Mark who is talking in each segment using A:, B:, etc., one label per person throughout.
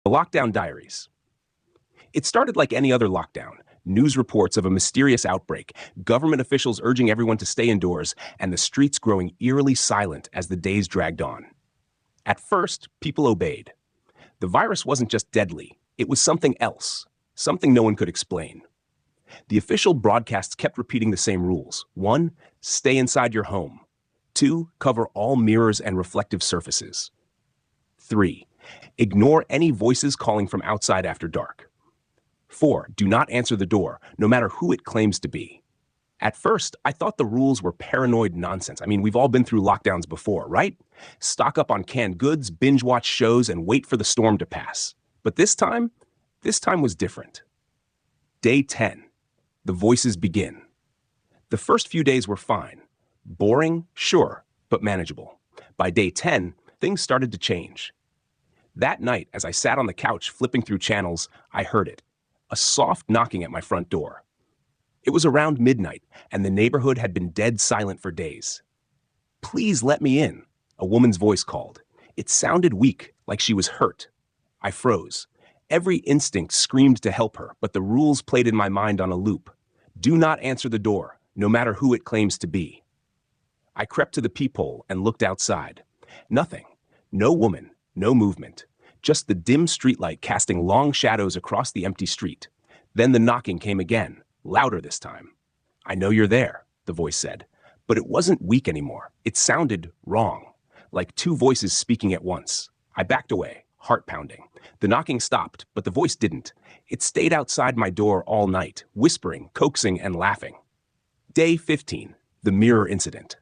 A: The Lockdown Diaries. It started like any other lockdown. News reports of a mysterious outbreak, government officials urging everyone to stay indoors, and the streets growing eerily silent as the days dragged on. At first, people obeyed. The virus wasn't just deadly, it was something else, something no one could explain. The official broadcasts kept repeating the same rules. 1. Stay inside your home. 2. Cover all mirrors and reflective surfaces. 3. Ignore any voices calling from outside after dark. 4. Do not answer the door, no matter who it claims to be. At first, I thought the rules were paranoid nonsense. I mean, we've all been through lockdowns before, right? Stock up on canned goods, binge watch shows, and wait for the storm to pass. But this time was different. Day 10. The voices begin. The first few days were fine. Boring, sure, but manageable. By day 10, things started to change. That night, as I sat on the couch flipping through channels, I heard it. A soft knocking at my front door. It was around midnight, and the neighborhood had been dead silent for days. "Please let me in," a woman's voice called. It sounded weak, like she was hurt. I froze. Every instinct screamed to help her, but the rules played in my mind on a loop. Do not answer the door, no matter who it claims to be. I crept to the peephole and looked outside. Nothing. No woman, no movement. Just the dim streetlight casting long shadows across the empty street. Then the knocking came again, louder this time. "I know you're there," the voice said. But it wasn't weak anymore. It sounded wrong, like two voices speaking at once. I backed away, heart pounding. The knocking stopped, but the voice didn't. It stayed outside my door all night, whispering, coaxing, and laughing. Day 15, the mirror incident.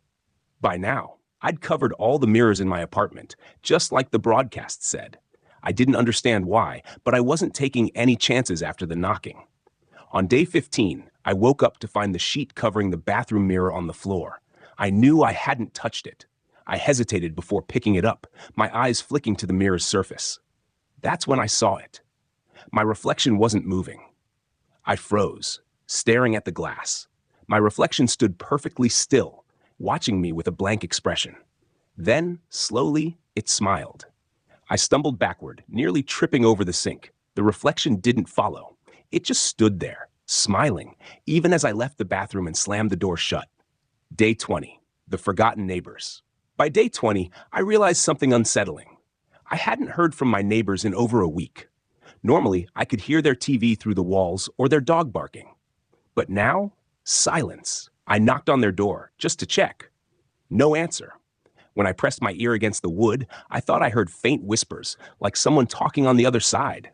A: By now, I'd covered all the mirrors in my apartment, just like the broadcast said. I didn't understand why, but I wasn't taking any chances after the knocking. On day 15, I woke up to find the sheet covering the bathroom mirror on the floor. I knew I hadn't touched it. I hesitated before picking it up, my eyes flicking to the mirror's surface. That's when I saw it. My reflection wasn't moving. I froze, staring at the glass. My reflection stood perfectly still, watching me with a blank expression. Then, slowly, it smiled. I stumbled backward, nearly tripping over the sink. The reflection didn't follow. It just stood there, smiling, even as I left the bathroom and slammed the door shut. Day 20, the forgotten neighbors. By day 20, I realized something unsettling. I hadn't heard from my neighbors in over a week. Normally, I could hear their TV through the walls or their dog barking. But now, silence. I knocked on their door, just to check. No answer. When I pressed my ear against the wood, I thought I heard faint whispers, like someone talking on the other side.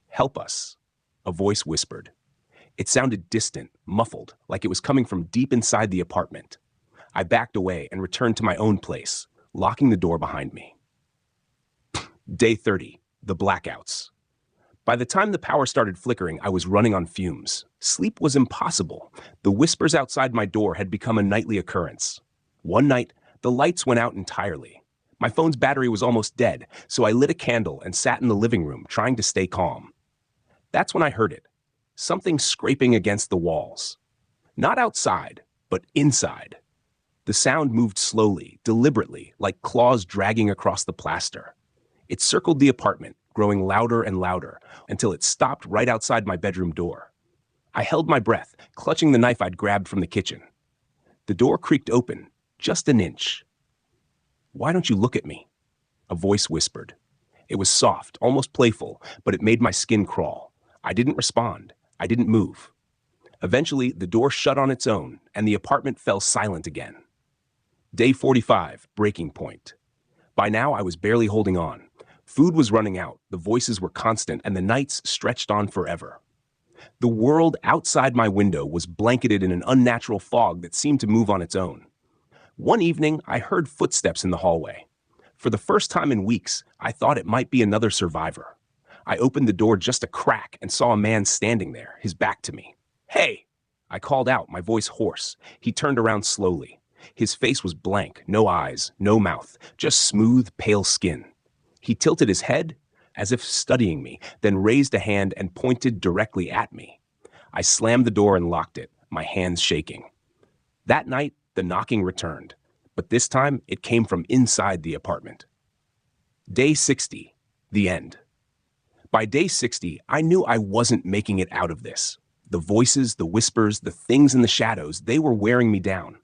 A: "Help us," a voice whispered. It sounded distant, muffled, like it was coming from deep inside the apartment. I backed away and returned to my own place, locking the door behind me. Day 30, the blackouts. By the time the power started flickering, I was running on fumes. Sleep was impossible. The whispers outside my door had become a nightly occurrence. One night, the lights went out entirely. My phone's battery was almost dead, so I lit a candle and sat in the living room, trying to stay calm. That's when I heard it. Something scraping against the walls. Not outside, but inside. The sound moved slowly, deliberately, like claws dragging across the plaster. It circled the apartment, growing louder and louder, until it stopped right outside my bedroom door. I held my breath, clutching the knife I'd grabbed from the kitchen. The door creaked open, just an inch. "Why don't you look at me?" a voice whispered. It was soft, almost playful, but it made my skin crawl. I didn't respond. I didn't move. Eventually, the door shut on its own, and the apartment fell silent again. Day 45, breaking point. By now, I was barely holding on. Food was running out, the voices were constant, and the nights stretched on forever. The world outside my window was blanketed in an unnatural fog that seemed to move on its own. One evening, I heard footsteps in the hallway. For the first time in weeks, I thought it might be another survivor. I opened the door just a crack and saw a man standing there, his back to me. "Hey!" I called out, my voice hoarse. He turned around slowly. His face was blank, no eyes, no mouth, just smooth, pale skin. He tilted his head, as if studying me, then raised a hand and pointed directly at me. I slammed the door and locked it, my hands shaking. That night, the knocking returned, but this time it came from inside the apartment. Day 60, the end. By day 60, I knew I wasn't making it out of this. The voices, the whispers, the things in the shadows, they were wearing me down.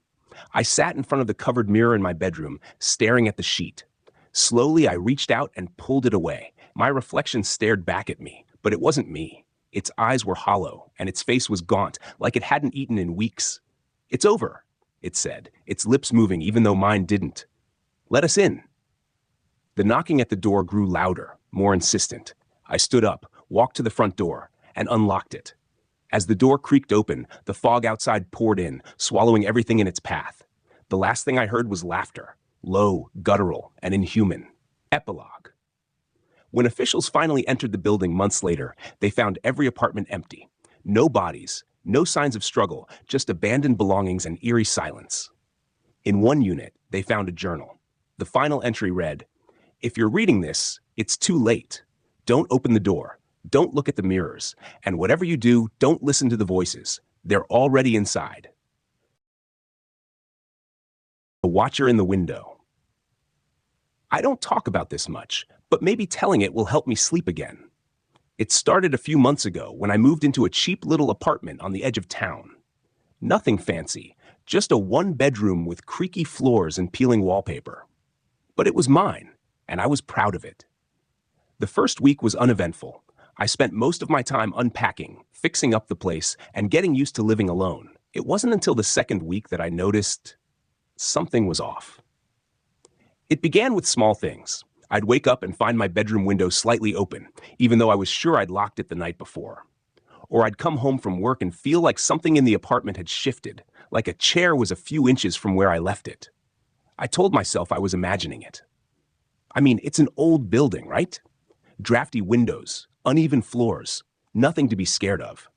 A: I sat in front of the covered mirror in my bedroom, staring at the sheet. Slowly, I reached out and pulled it away. My reflection stared back at me, but it wasn't me. Its eyes were hollow, and its face was gaunt, like it hadn't eaten in weeks. "It's over," it said, its lips moving even though mine didn't. "Let us in." The knocking at the door grew louder, more insistent. I stood up, walked to the front door, and unlocked it. As the door creaked open, the fog outside poured in, swallowing everything in its path. The last thing I heard was laughter, low, guttural, and inhuman. Epilogue. When officials finally entered the building months later, they found every apartment empty. No bodies, no signs of struggle, just abandoned belongings and eerie silence. In one unit, they found a journal. The final entry read, "If you're reading this, it's too late. Don't open the door. Don't look at the mirrors. And whatever you do, don't listen to the voices. They're already inside." The Watcher in the Window. I don't talk about this much, but maybe telling it will help me sleep again. It started a few months ago when I moved into a cheap little apartment on the edge of town. Nothing fancy, just a one-bedroom with creaky floors and peeling wallpaper. But it was mine, and I was proud of it. The first week was uneventful. I spent most of my time unpacking, fixing up the place, and getting used to living alone. It wasn't until the second week that I noticed something was off. It began with small things. I'd wake up and find my bedroom window slightly open, even though I was sure I'd locked it the night before. Or I'd come home from work and feel like something in the apartment had shifted, like a chair was a few inches from where I left it. I told myself I was imagining it. I mean, it's an old building, right? Drafty windows, uneven floors, nothing to be scared of.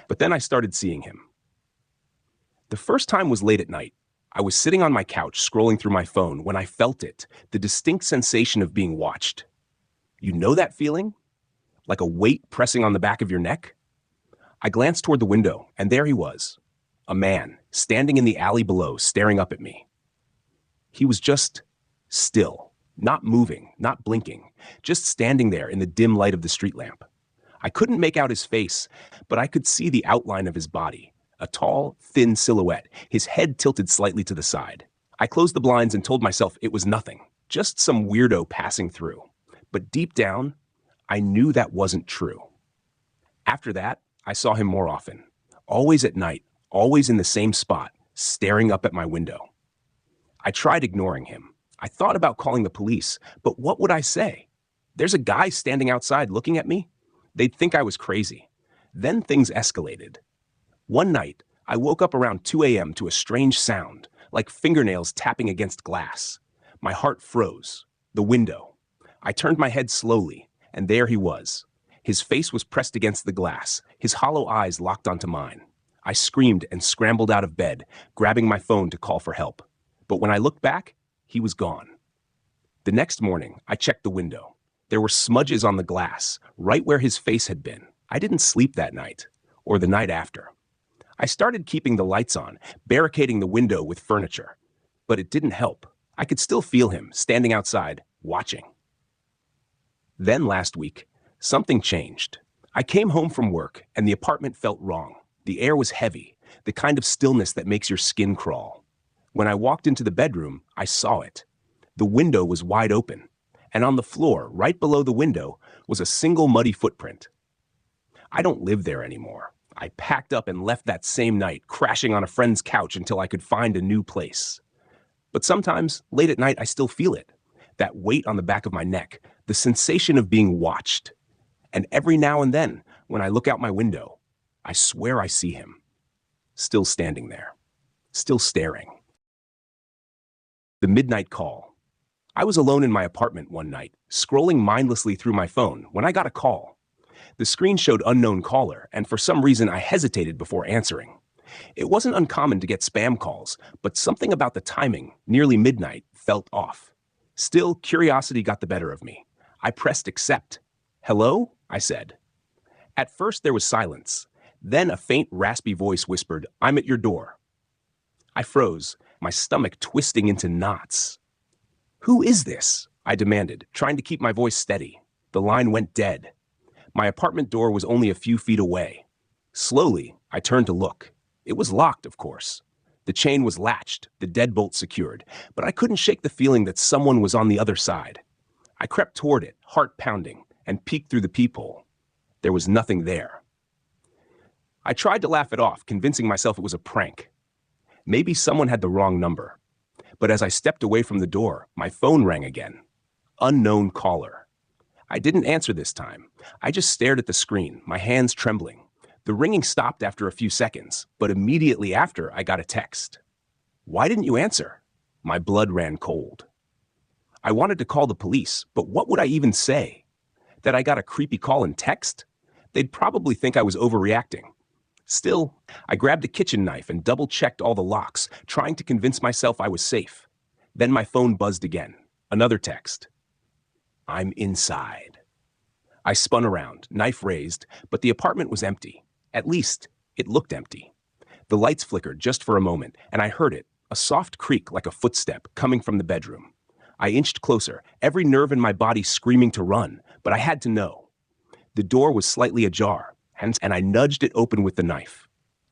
A: But then I started seeing him. The first time was late at night. I was sitting on my couch scrolling through my phone when I felt it, the distinct sensation of being watched. You know that feeling? Like a weight pressing on the back of your neck? I glanced toward the window, and there he was. A man, standing in the alley below, staring up at me. He was just still, not moving, not blinking, just standing there in the dim light of the street lamp. I couldn't make out his face, but I could see the outline of his body. A tall, thin silhouette, his head tilted slightly to the side. I closed the blinds and told myself it was nothing, just some weirdo passing through. But deep down, I knew that wasn't true. After that, I saw him more often. Always at night, always in the same spot, staring up at my window. I tried ignoring him. I thought about calling the police, but what would I say? There's a guy standing outside looking at me? They'd think I was crazy. Then things escalated. One night, I woke up around 2 a.m. to a strange sound, like fingernails tapping against glass. My heart froze. The window. I turned my head slowly, and there he was. His face was pressed against the glass, his hollow eyes locked onto mine. I screamed and scrambled out of bed, grabbing my phone to call for help. But when I looked back, he was gone. The next morning, I checked the window. There were smudges on the glass, right where his face had been. I didn't sleep that night, or the night after. I started keeping the lights on, barricading the window with furniture. But it didn't help. I could still feel him, standing outside, watching. Then last week, something changed. I came home from work, and the apartment felt wrong. The air was heavy, the kind of stillness that makes your skin crawl. When I walked into the bedroom, I saw it. The window was wide open, and on the floor, right below the window, was a single muddy footprint. I don't live there anymore. I packed up and left that same night, crashing on a friend's couch until I could find a new place. But sometimes, late at night, I still feel it. That weight on the back of my neck, the sensation of being watched. And every now and then, when I look out my window, I swear I see him. Still standing there. Still staring. The midnight call. I was alone in my apartment one night, scrolling mindlessly through my phone, when I got a call. The screen showed unknown caller, and for some reason I hesitated before answering. It wasn't uncommon to get spam calls, but something about the timing, nearly midnight, felt off. Still, curiosity got the better of me. I pressed accept. "Hello?" I said. At first there was silence. Then a faint, raspy voice whispered, "I'm at your door." I froze, my stomach twisting into knots. "Who is this?" I demanded, trying to keep my voice steady. The line went dead. My apartment door was only a few feet away. Slowly, I turned to look. It was locked, of course. The chain was latched, the deadbolt secured, but I couldn't shake the feeling that someone was on the other side. I crept toward it, heart pounding, and peeked through the peephole. There was nothing there. I tried to laugh it off, convincing myself it was a prank. Maybe someone had the wrong number. But as I stepped away from the door, my phone rang again. Unknown caller. I didn't answer this time. I just stared at the screen, my hands trembling. The ringing stopped after a few seconds, but immediately after I got a text. "Why didn't you answer?" My blood ran cold. I wanted to call the police, but what would I even say? That I got a creepy call in text? They'd probably think I was overreacting. Still, I grabbed a kitchen knife and double-checked all the locks, trying to convince myself I was safe. Then my phone buzzed again. Another text. "I'm inside." I spun around, knife raised, but the apartment was empty. At least, it looked empty. The lights flickered just for a moment, and I heard it, a soft creak like a footstep, coming from the bedroom. I inched closer, every nerve in my body screaming to run, but I had to know. The door was slightly ajar, and I nudged it open with the knife.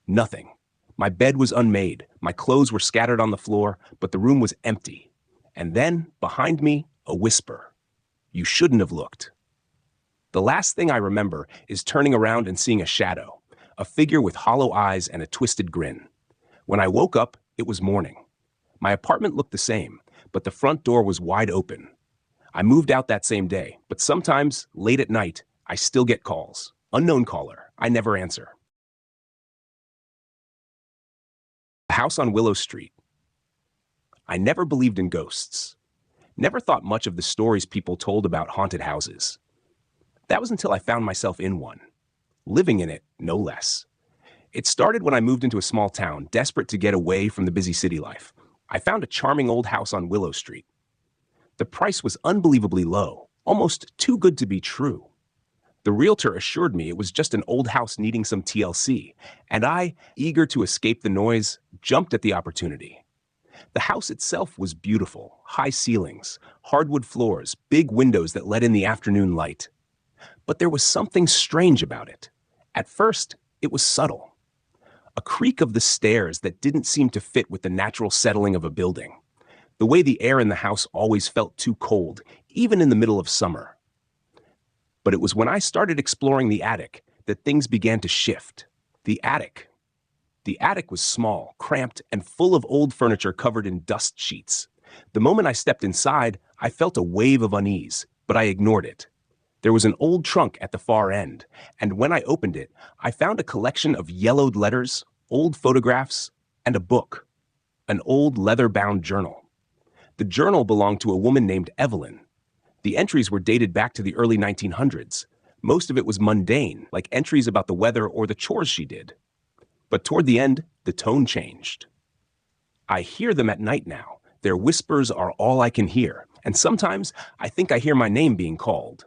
A: Nothing. My bed was unmade, my clothes were scattered on the floor, but the room was empty. And then, behind me, a whisper. "You shouldn't have looked." The last thing I remember is turning around and seeing a shadow, a figure with hollow eyes and a twisted grin. When I woke up, it was morning. My apartment looked the same, but the front door was wide open. I moved out that same day, but sometimes, late at night, I still get calls. Unknown caller. I never answer. The house on Willow Street. I never believed in ghosts. Never thought much of the stories people told about haunted houses. That was until I found myself in one. Living in it, no less. It started when I moved into a small town, desperate to get away from the busy city life. I found a charming old house on Willow Street. The price was unbelievably low, almost too good to be true. The realtor assured me it was just an old house needing some TLC, and I, eager to escape the noise, jumped at the opportunity. The house itself was beautiful, high ceilings, hardwood floors, big windows that let in the afternoon light. But there was something strange about it. At first, it was subtle. A creak of the stairs that didn't seem to fit with the natural settling of a building. The way the air in the house always felt too cold, even in the middle of summer. But it was when I started exploring the attic that things began to shift. The attic. The attic was small, cramped, and full of old furniture covered in dust sheets. The moment I stepped inside, I felt a wave of unease, but I ignored it. There was an old trunk at the far end, and when I opened it, I found a collection of yellowed letters, old photographs, and a book. An old leather-bound journal. The journal belonged to a woman named Evelyn. The entries were dated back to the early 1900s. Most of it was mundane, like entries about the weather or the chores she did. But toward the end, the tone changed. "I hear them at night now. Their whispers are all I can hear, and sometimes I think I hear my name being called.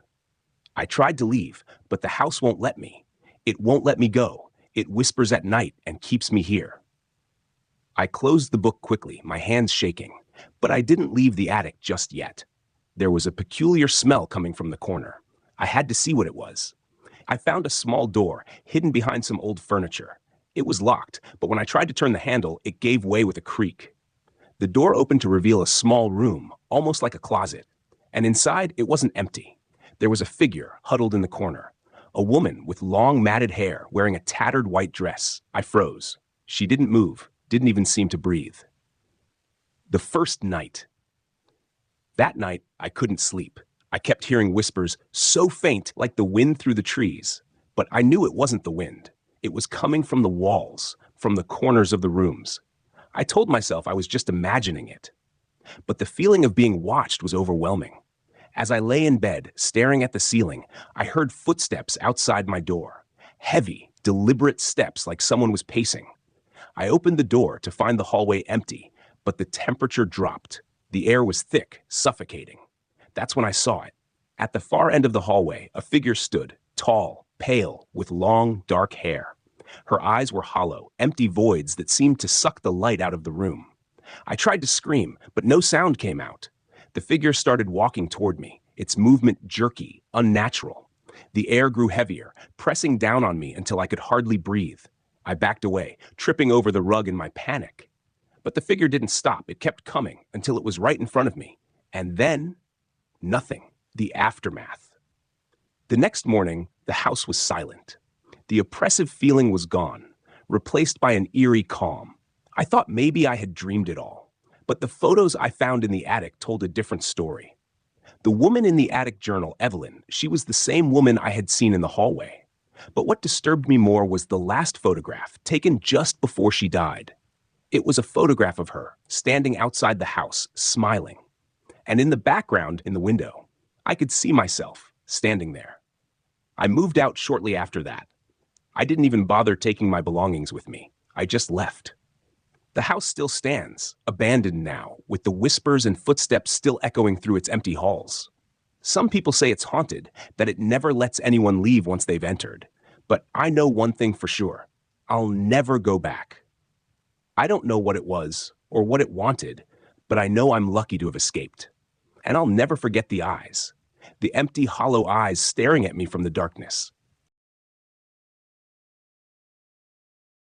A: I tried to leave, but the house won't let me. It won't let me go. It whispers at night and keeps me here." I closed the book quickly, my hands shaking, but I didn't leave the attic just yet. There was a peculiar smell coming from the corner. I had to see what it was. I found a small door, hidden behind some old furniture. It was locked, but when I tried to turn the handle, it gave way with a creak. The door opened to reveal a small room, almost like a closet. And inside, it wasn't empty. There was a figure huddled in the corner. A woman with long matted hair, wearing a tattered white dress. I froze. She didn't move, didn't even seem to breathe. The first night. That night, I couldn't sleep. I kept hearing whispers so faint like the wind through the trees. But I knew it wasn't the wind. It was coming from the walls, from the corners of the rooms. I told myself I was just imagining it. But the feeling of being watched was overwhelming. As I lay in bed, staring at the ceiling, I heard footsteps outside my door. Heavy, deliberate steps like someone was pacing. I opened the door to find the hallway empty, but the temperature dropped. The air was thick, suffocating. That's when I saw it. At the far end of the hallway, a figure stood, tall, pale, with long, dark hair. Her eyes were hollow, empty voids that seemed to suck the light out of the room. I tried to scream, but no sound came out. The figure started walking toward me, its movement jerky, unnatural. The air grew heavier, pressing down on me until I could hardly breathe. I backed away, tripping over the rug in my panic. But the figure didn't stop. It kept coming until it was right in front of me. And then, nothing. The aftermath. The next morning, the house was silent. The oppressive feeling was gone, replaced by an eerie calm. I thought maybe I had dreamed it all. But the photos I found in the attic told a different story. The woman in the attic journal, Evelyn, she was the same woman I had seen in the hallway. But what disturbed me more was the last photograph, taken just before she died. It was a photograph of her, standing outside the house, smiling. And in the background, in the window, I could see myself, standing there. I moved out shortly after that. I didn't even bother taking my belongings with me. I just left. The house still stands, abandoned now, with the whispers and footsteps still echoing through its empty halls. Some people say it's haunted, that it never lets anyone leave once they've entered. But I know one thing for sure. I'll never go back. I don't know what it was or what it wanted, but I know I'm lucky to have escaped. And I'll never forget the eyes. The empty, hollow eyes staring at me from the darkness.